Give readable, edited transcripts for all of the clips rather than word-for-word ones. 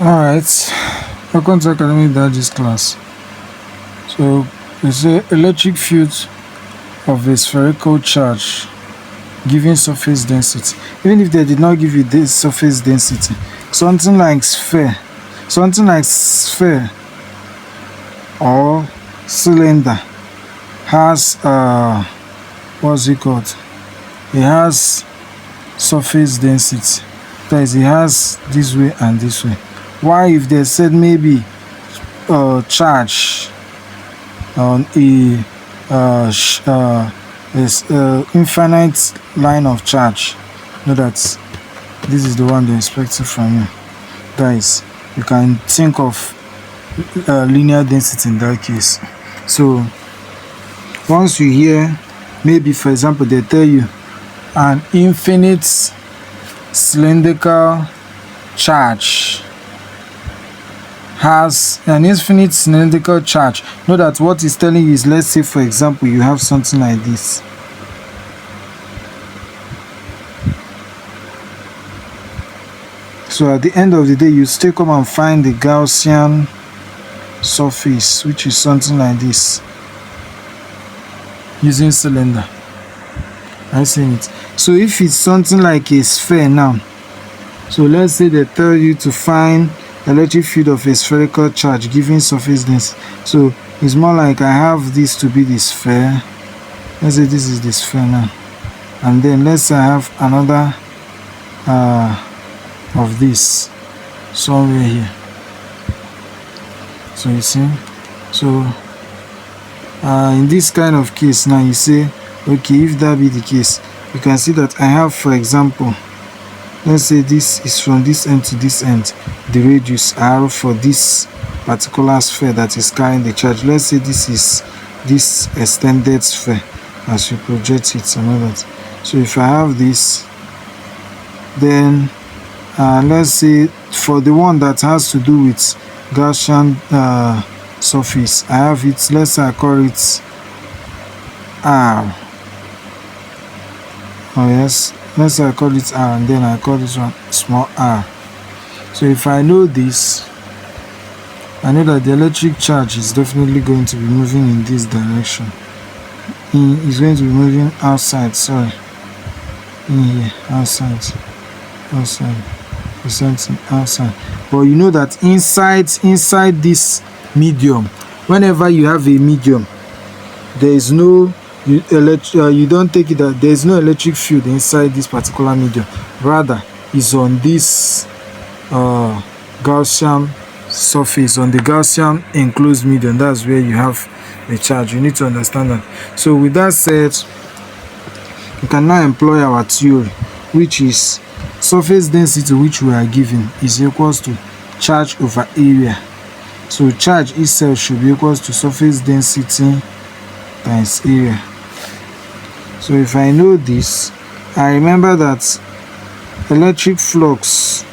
Alright, welcome to Academic Digest class. So we say electric field of a spherical charge given surface density. Even if they did not give you this surface density, something like sphere or cylinder has what's it called? It has surface density. That is, it has this way and this way. Why, if they said maybe charge on a infinite line of charge, know that this is the one they're expecting from you. That is, you can think of linear density in that case. So once you hear, maybe for example, they tell you an infinite cylindrical charge has an infinite cylindrical charge, know that what it's telling you is, let's say for example you have something like this. So at the end of the day, you still come and find the Gaussian surface, which is something like this, using cylinder. I seen it. So if it's something like a sphere now, so let's say they tell you to find electric field of a spherical charge given surface density. So it's more like I have this to be the sphere. Let's say this is the sphere now, and then let's say I have another of this somewhere here. So you see, so in this kind of case now, you say, okay, if that be the case, you can see that I have, for example, let's say this is from this end to this end, the radius r for this particular sphere that is carrying the charge. Let's say this is this extended sphere as you project it and all that. So if I have this, then let's say for the one that has to do with Gaussian surface, I have it, let's say I call it r. Oh yes, let's say I call it r, and then I call this one small r. So if I know this, I know that the electric charge is definitely going to be moving in this direction. It's going to be moving outside, sorry, in here, outside, something outside. But you know that inside this medium, whenever you have a medium, there is no you don't take it that there is no electric field inside this particular medium, rather is on this Gaussian surface, on the Gaussian enclosed medium. That's where you have the charge. You need to understand that. So with that said, we can now employ our theory, which is surface density, which we are given, is equals to charge over area. So charge itself should be equals to surface density times area. So if I know this, I remember that electric flux.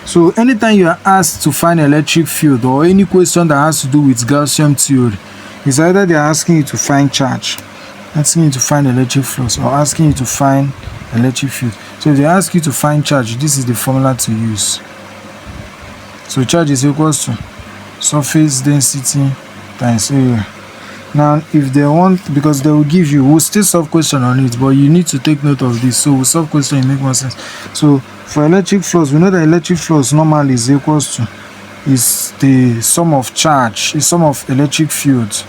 So anytime you are asked to find electric field, or any question that has to do with Gaussian theory, is either they are asking you to find charge, asking you to find electric flux, or asking you to find electric field. So if they ask you to find charge, this is the formula to use. So charge is equals to surface density times area. Now if they want, because they will give you, we'll still solve question on it, but you need to take note of this. So we'll solve question, it make more sense. So for electric flux, we know that electric flux normally is equals to, is the sum of charge, is sum of electric field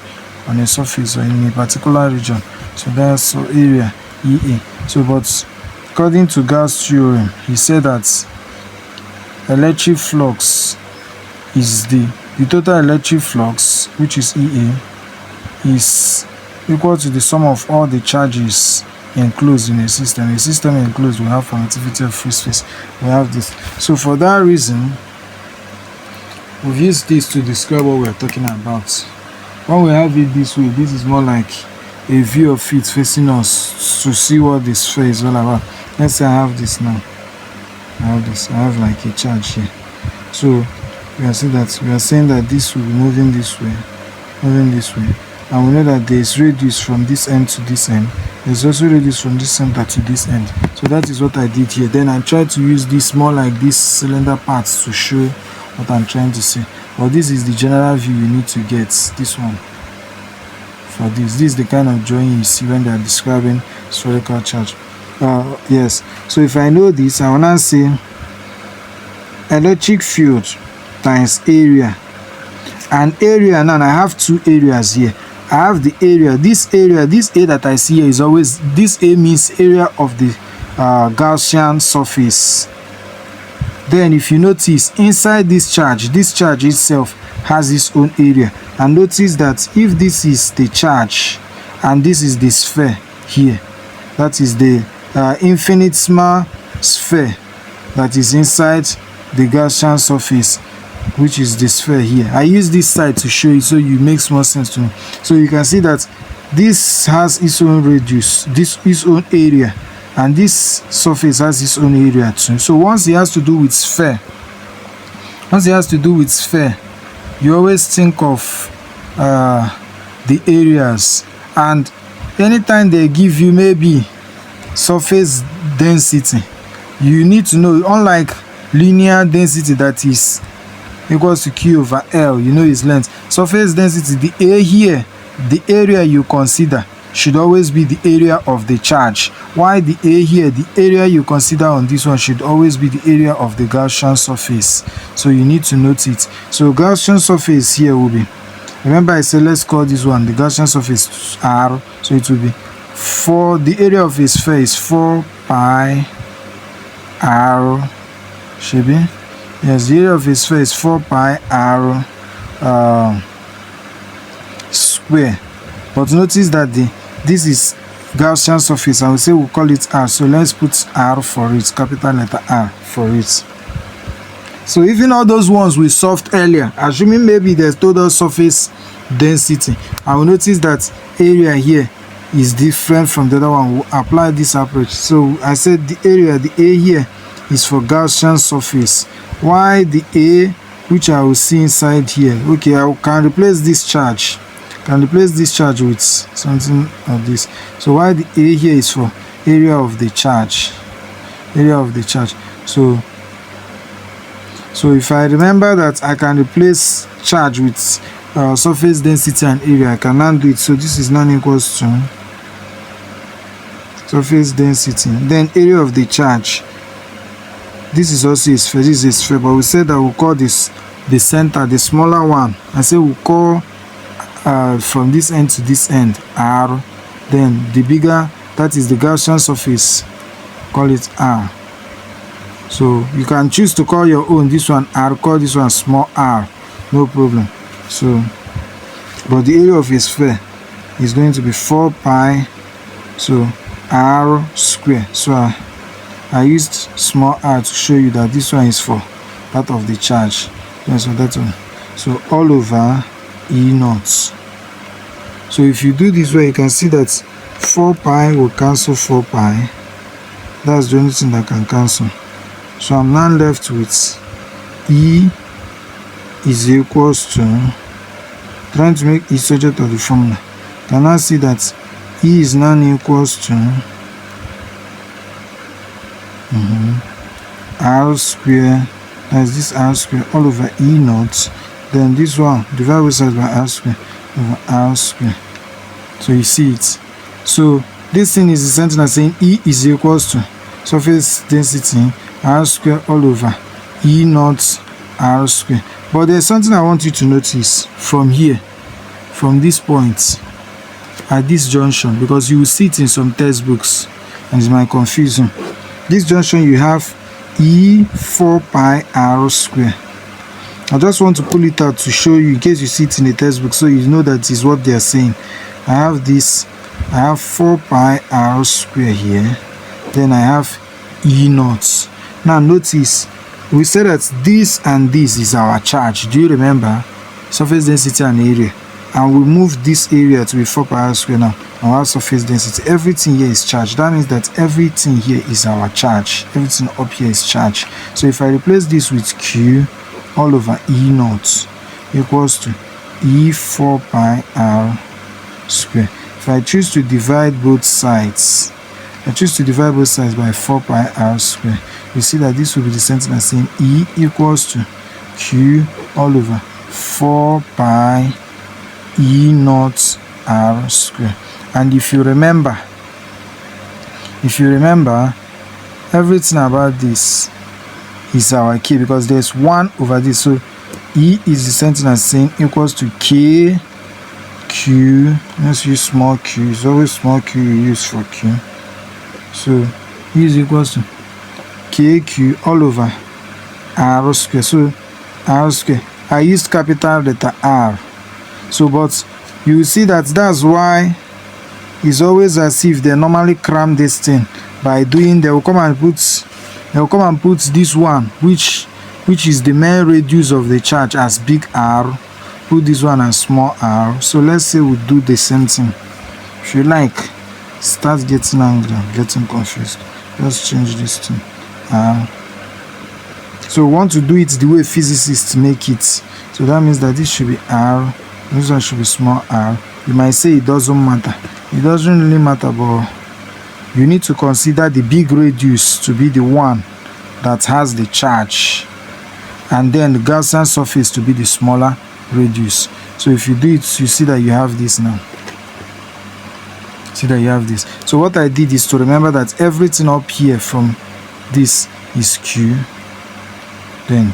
on a surface or in a particular region. So that's so area EA. So but according to Gauss theorem, he said that electric flux is the total electric flux, which is EA, is equal to the sum of all the charges enclosed in a system. A system enclosed will have permittivity of free space. We have this. So for that reason, we've used this to describe what we're talking about. When we have it this way, this is more like a view of it facing us to see what this sphere is all about. Let's say I have this now. I have this. I have like a charge here. So we are saying that this will be moving this way, moving this way. and we know that there is radius from this end to this end. There's also radius from this center to this end. So that is what I did here. Then I tried to use this more like this cylinder parts to show what I'm trying to say. But this is the general view you need to get. This one. For this is the kind of drawing you see when they are describing spherical charge. Yes. So if I know this, I will now say electric field times area. And area, now I have two areas here. I have the area, this A that I see here is always, this A means area of the Gaussian surface. Then if you notice, inside this charge itself has its own area. And notice that if this is the charge and this is the sphere here, that is the infinitesimal sphere that is inside the Gaussian surface, which is the sphere here. I use this side to show you so it makes more sense to me. So you can see that this has its own radius, this its own area, and this surface has its own area too. So once it has to do with sphere, you always think of the areas, and anytime they give you maybe surface density, you need to know, unlike linear density that is equals to Q over L, you know its length. Surface density, the A here, the area you consider should always be the area of the charge. While the A here, the area you consider on this one should always be the area of the Gaussian surface. So you need to note it. So Gaussian surface here will be, remember I said let's call this one the Gaussian surface R. So it will be, for the area of a sphere is 4 pi R, should be? Yes, the area of a sphere is 4 pi R square. But notice that this is Gaussian surface, and we say we'll call it R. So let's put R for it, capital letter R for it. So even all those ones we solved earlier, assuming maybe there's total surface density, I will notice that area here is different from the other one. We'll apply this approach. So I said the area, the A here, is for Gaussian surface. Why the A, which I will see inside here, okay, I can replace this charge. With something like this. So why the A here is for area of the charge. So if I remember that I can replace charge with surface density and area, I can now do it. So this is now equals to surface density, then area of the charge. This is also a sphere, this is a sphere, but we said that we'll call this the center, the smaller one. I say we'll call from this end to this end R, then the bigger, that is the Gaussian surface, call it R. So you can choose to call your own, this one R, call this one small r, no problem. So but the area of a sphere is going to be 4 pi, so R square. So I used small r to show you that this one is for part of the charge. So that one, so all over E naught. So if you do this way, you can see that 4 pi will cancel 4 pi. That's the only thing that can cancel. So I'm now left with E is equals to, trying to make E subject of the formula. You can now see that E is now equals to R square, that's this R square all over E naught. Then this one divided both sides by R square over R square. So you see it. So this thing is the same thing as saying E is equals to surface density R square all over E naught R square. But there's something I want you to notice from here, from this point at this junction, because you will see it in some textbooks and it might confuse you. This junction you have E 4 pi R square. I just want to pull it out to show you in case you see it in the textbook, so you know that is what they are saying. I have this, I have 4 pi R square here, then I have E naught. Now notice we said that this and this is our charge. Do you remember? Surface density and area, and we move this area to be 4 pi R square. Now our surface density, everything here is charge. That means that everything here is our charge, everything up here is charge. So if I replace this with Q all over E naught equals to E 4 pi R square. If I choose to divide both sides, by 4 pi r square, you see that this will be the same thing as saying E equals to Q all over 4 pi E naught r square. And if you remember, everything about this is our K, because there's 1 over this. So E is the same thing as saying equals to K Q. Let's use small q. It's always small q you use for Q. So E is equals to KQ all over R square. So R square, I used capital letter R. So but you see that's why it's always as if they normally cram this thing by doing, they will come and put this one which is the main radius of the charge as big R, put this one as small r. So let's say we do the same thing. If you like, start getting angry, getting confused, just change this to r. So we want to do it the way physicists make it. So that means that this should be r, this one should be small r. You might say it doesn't matter. It doesn't really matter, but you need to consider the big radius to be the one that has the charge, and then the Gaussian surface to be the smaller radius. So if you do it, you see that you have this now. See that you have this. So what I did is to remember that everything up here from this is Q. Then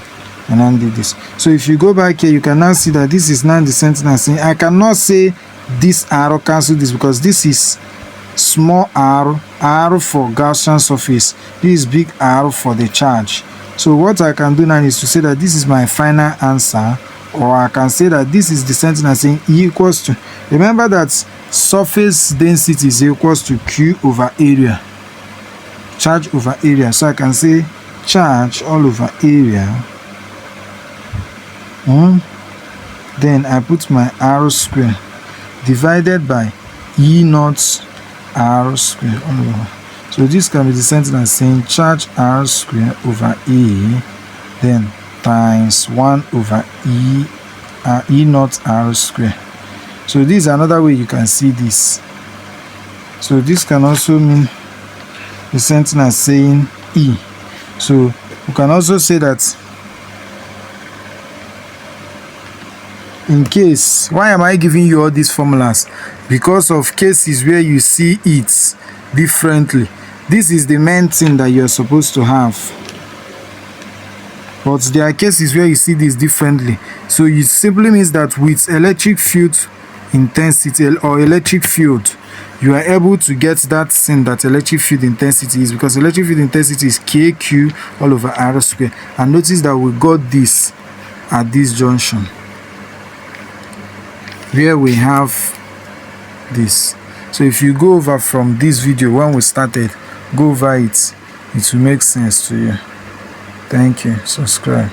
and I did this. So if you go back here, you can now see that this is now the same thing as saying I cannot say this r cancel this, because this is small r for Gaussian surface, this is big R for the charge. So what I can do now is to say that this is my final answer, or I can say that this is the same thing as saying E equals to, remember that surface density is equals to Q over area, charge over area. So I can say charge all over area, then I put my R square divided by E naught R square all over. So this can be the same thing as saying charge R square over A, then times 1 over E naught R square. So this is another way you can see this. So this can also mean the same thing as saying E. So you can also say that in case, why am I giving you all these formulas? Because of cases where you see it differently. This is the main thing that you're supposed to have. But there are cases where you see this differently. So it simply means that with electric field intensity or electric field, you are able to get that thing that electric field intensity is, because electric field intensity is KQ all over R square. And notice that we got this at this junction, where we have this. So if you go over from this video when we started, go over it, it will make sense to you. Thank you. Subscribe.